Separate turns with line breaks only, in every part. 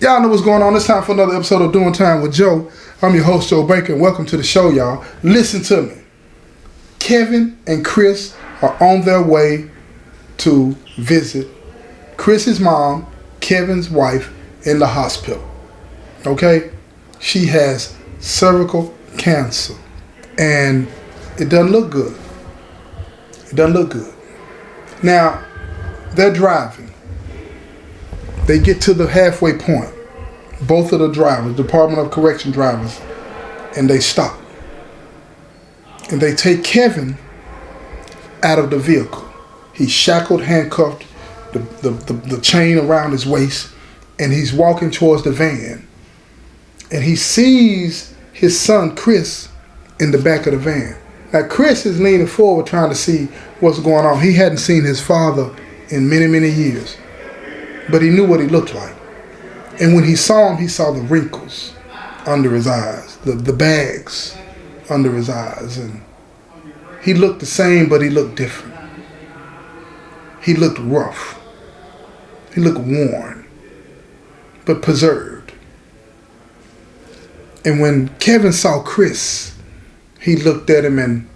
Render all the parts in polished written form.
Y'all know what's going on. It's time for another episode of Doing Time with Joe. I'm your host, Joe Baker, and welcome to the show, y'all. Listen to me. Kevin and Chris are on their way to visit Chris's mom, Kevin's wife, in the hospital. Okay? She has cervical cancer, and it doesn't look good. It doesn't look good. Now, they're driving. They get to the halfway point. Both of the drivers, Department of Correction drivers, and they stop. And they take Kevin out of the vehicle. He's shackled, handcuffed, the chain around his waist, and he's walking towards the van. And he sees his son, Chris, in the back of the van. Now, Chris is leaning forward trying to see what's going on. He hadn't seen his father in many, many years, but he knew what he looked like. And when he saw him, he saw the wrinkles under his eyes, the bags under his eyes. And he looked the same, but he looked different. He looked rough. He looked worn, but preserved. And when Kevin saw Chris, he looked at him, and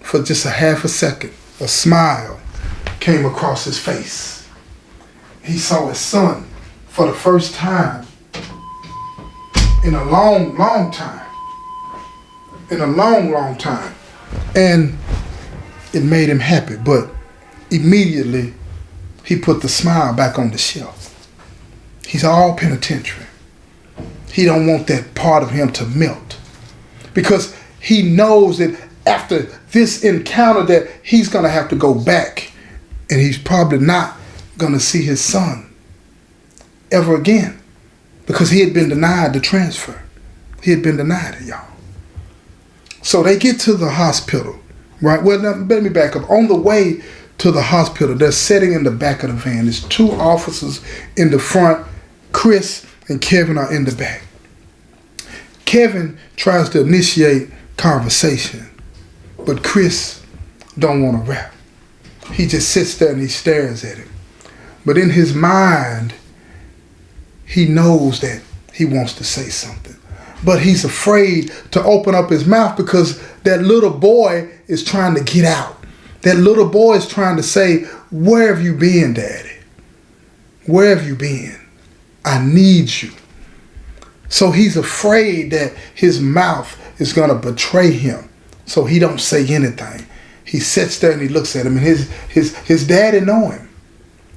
for just a half a second, a smile came across his face. He saw his son for the first time in a long, long time. In a long, long time. And it made him happy, but immediately he put the smile back on the shelf. He's all penitentiary. He don't want that part of him to melt, because he knows that after this encounter that he's going to have to go back, and he's probably not going to see his son ever again, because he had been denied the transfer. He had been denied it, y'all. So they get to the hospital, right? Well, now, let me back up. On the way to the hospital, they're sitting in the back of the van. There's two officers in the front. Chris and Kevin are in the back. Kevin tries to initiate conversation, but Chris don't want to rap. He just sits there and he stares at him. But in his mind, he knows that he wants to say something, but he's afraid to open up his mouth because that little boy is trying to get out. That little boy is trying to say, "Where have you been, Daddy? Where have you been? I need you." So he's afraid that his mouth is going to betray him, so he don't say anything. He sits there and he looks at him, and his daddy know him.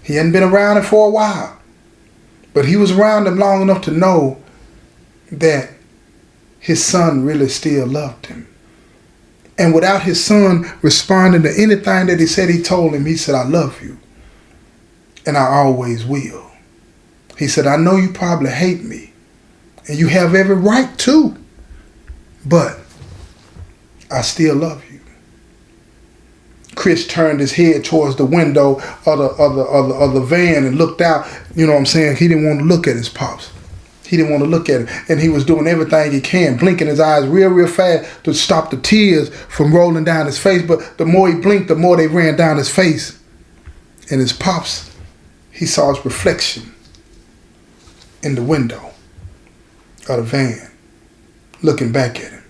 He hadn't been around him for a while, but he was around him long enough to know that his son really still loved him. And without his son responding to anything that he said, he told him, he said, "I love you, and I always will." He said, "I know you probably hate me, and you have every right to, but I still love you." Chris turned his head towards the window of the van and looked out. You know what I'm saying? He didn't want to look at his pops. He didn't want to look at him. And he was doing everything he can, blinking his eyes real fast to stop the tears from rolling down his face. But the more he blinked, the more they ran down his face. And his pops, he saw his reflection in the window of the van, looking back at him.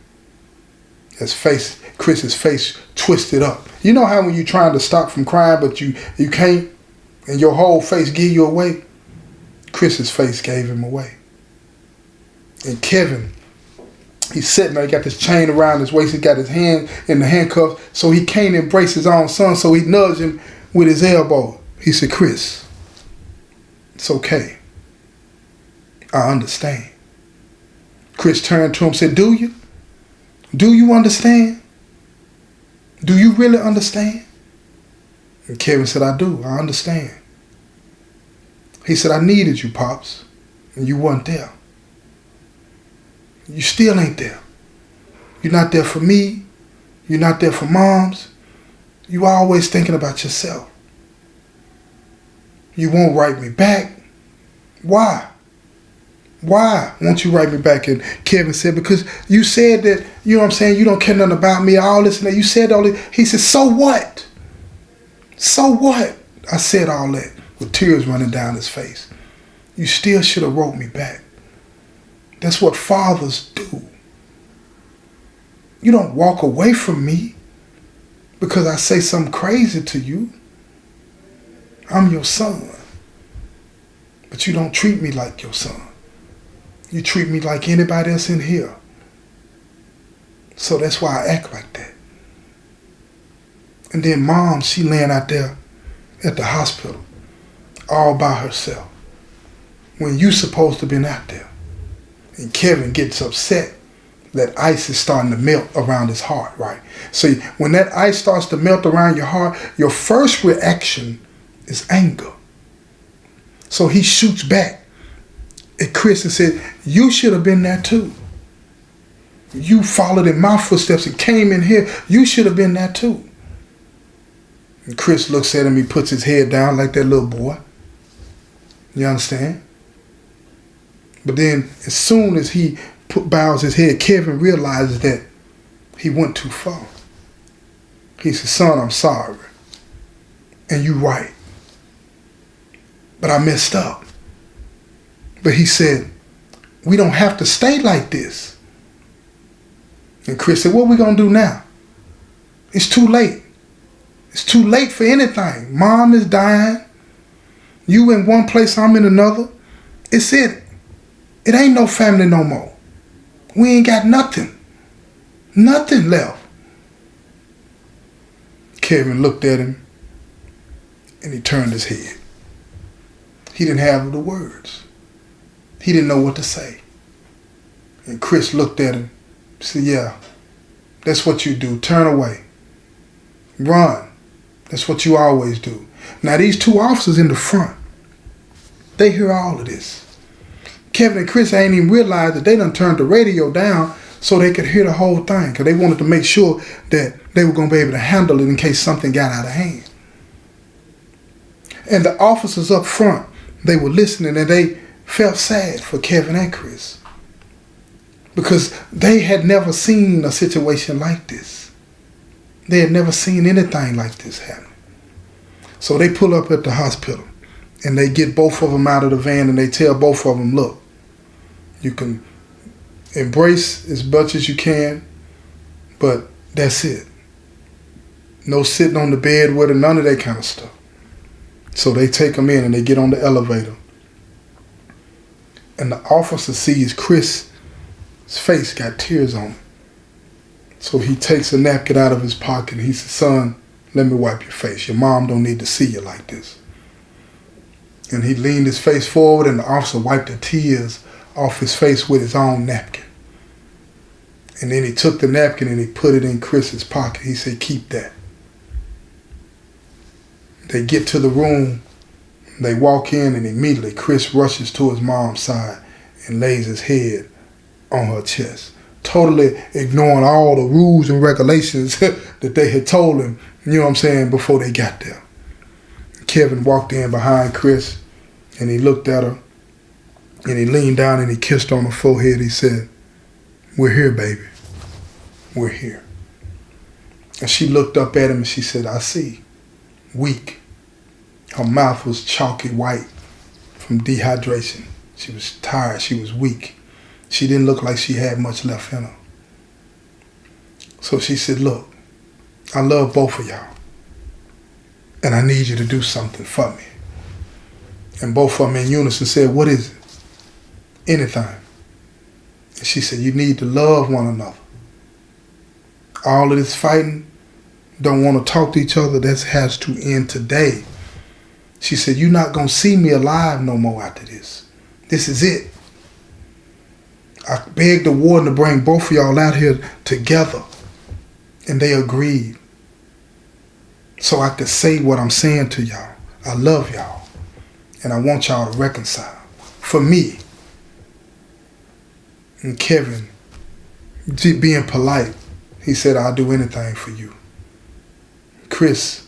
Chris's face twisted up. You know how when you're trying to stop from crying, but you can't, and your whole face give you away? Chris's face gave him away. And Kevin, he's sitting there, he got this chain around his waist, he got his hand in the handcuffs, so he can't embrace his own son, so he nudged him with his elbow. He said, "Chris, it's okay. I understand." Chris turned to him and said, "Do you? Do you understand? Do you really understand?" And Kevin said, "I do. I understand." He said, "I needed you, Pops, and you weren't there. You still ain't there. You're not there for me. You're not there for Moms. You always thinking about yourself. You won't write me back. Why? Why won't you write me back?" And Kevin said, "Because you said that, you know what I'm saying, you don't care nothing about me, all this and that. You said all this." He said, "So what? So what?" I said all that with tears running down his face. you still should have wrote me back. That's what fathers do. You don't walk away from me because I say something crazy to you. I'm your son. But you don't treat me like your son. You treat me like anybody else in here. So that's why I act like that. And then mom, she laying out there at the hospital all by herself when you supposed to been out there. And Kevin gets upset that ice is starting to melt around his heart, right? So when that ice starts to melt around your heart, your first reaction is anger. So he shoots back at Chris and said, you should have been there too. You followed in my footsteps and came in here. You should have been there too. And Chris looks at him, he puts his head down like that little boy. You understand? But then as soon as he bows his head, Kevin realizes that he went too far. He said, son, I'm sorry. And you right. But I messed up. But he said, we don't have to stay like this. And Chris said, what are we going to do now? It's too late. It's too late for anything. Mom is dying. You in one place, I'm in another. It's it. It ain't no family no more. We ain't got nothing. Nothing left. Kevin looked at him and he turned his head. He didn't have the words. He didn't know what to say. And Chris looked at him and said, yeah, that's what you do. Turn away. Run. That's what you always do. Now these two officers in the front, they hear all of this. Kevin and Chris ain't even realized that they done turned the radio down so they could hear the whole thing because they wanted to make sure that they were going to be able to handle it in case something got out of hand. And the officers up front, they were listening and they felt sad for Kevin and Chris because they had never seen a situation like this. They had never seen anything like this happen. So they pull up at the hospital and they get both of them out of the van and they tell both of them, look, you can embrace as much as you can, but that's it. No sitting on the bed with her, none of that kind of stuff. So they take them in and they get on the elevator. And the officer sees Chris' face got tears on it. So he takes a napkin out of his pocket and he says, son, let me wipe your face. Your mom don't need to see you like this. And he leaned his face forward and the officer wiped the tears off his face with his own napkin. And then he took the napkin and he put it in Chris's pocket. He said, keep that. They get to the room, they walk in and immediately Chris rushes to his mom's side and lays his head on her chest, totally ignoring all the rules and regulations that they had told him, you know what I'm saying, before they got there. Kevin walked in behind Chris and he looked at her and he leaned down and he kissed on her forehead. He said, we're here, baby. We're here. And she looked up at him and she said, I see. Weak. Her mouth was chalky white from dehydration. She was tired. She was weak. She didn't look like she had much left in her. So she said, look, I love both of y'all. And I need you to do something for me. And both of them in unison said, what is it? Anything. And she said, you need to love one another. All of this fighting, don't want to talk to each other, that has to end today. She said, you're not going to see me alive no more after this. This is it. I begged the warden to bring both of y'all out here together. And they agreed. So I could say what I'm saying to y'all. I love y'all. And I want y'all to reconcile. For me. And Kevin, being polite, he said, I'll do anything for you. Chris,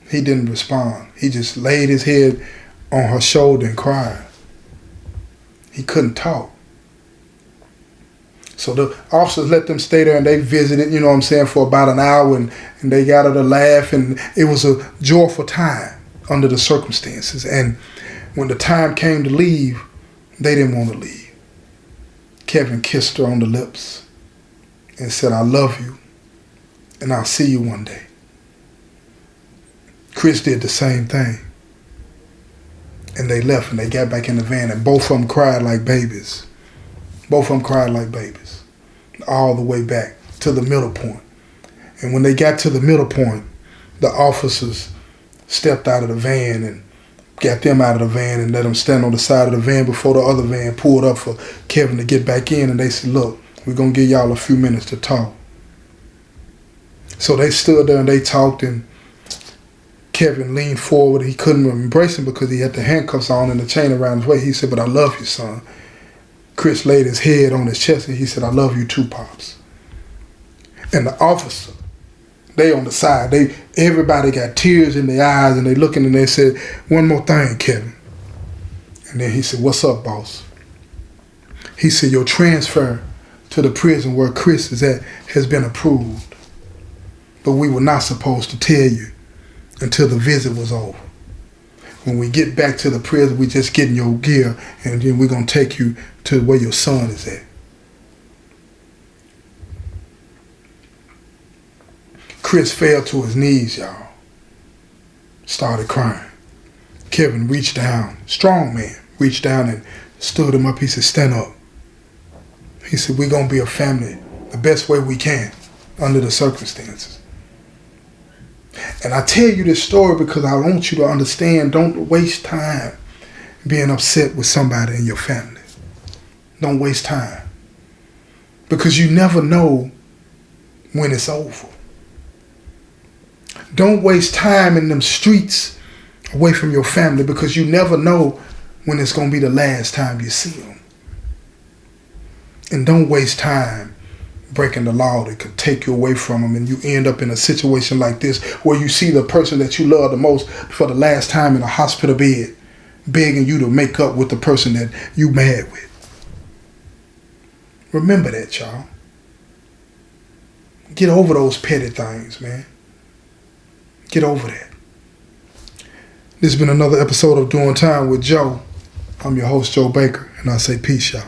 he didn't respond. He just laid his head on her shoulder and cried. He couldn't talk. So the officers let them stay there and they visited, you know what I'm saying, for about an hour and they got her to laugh and it was a joyful time under the circumstances. And when the time came to leave, They didn't want to leave. Kevin kissed her on the lips and said, I love you, and I'll see you one day. Chris did the same thing. And they left, and they got back in the van, and both of them cried like babies. Both of them cried like babies. All the way back to the middle point. And when they got to the middle point, the officers stepped out of the van and got them out of the van and let them stand on the side of the van before the other van pulled up for Kevin to get back in. And they said, look, we're going to give y'all a few minutes to talk. So they stood there and they talked, and Kevin leaned forward. He couldn't embrace him because he had the handcuffs on and the chain around his waist. He said, but I love you, son. Chris laid his head on his chest and he said, I love you too, Pops. And the officer, they on the side, everybody got tears in their eyes, and they looking and they said, one more thing, Kevin. And then he said, what's up, boss? He said, your transfer to the prison where Chris is at has been approved. But we were not supposed to tell you until the visit was over. When we get back to the prison, we just getting your gear, and then we're going to take you to where your son is at. Chris fell to his knees, y'all. Started crying. Kevin reached down, strong man, reached down and stood him up. He said, stand up. He said, we're going to be a family the best way we can under the circumstances. And I tell you this story because I want you to understand, don't waste time being upset with somebody in your family. Don't waste time. Because you never know when it's over. Don't waste time in them streets away from your family, because you never know when it's going to be the last time you see them. And don't waste time breaking the law that could take you away from them, and you end up in a situation like this where you see the person that you love the most for the last time in a hospital bed begging you to make up with the person that you mad with. Remember that, y'all. Get over those petty things, man. Get over that. This has been another episode of Doing Time with Joe. I'm your host, Joe Baker, and I say peace, y'all.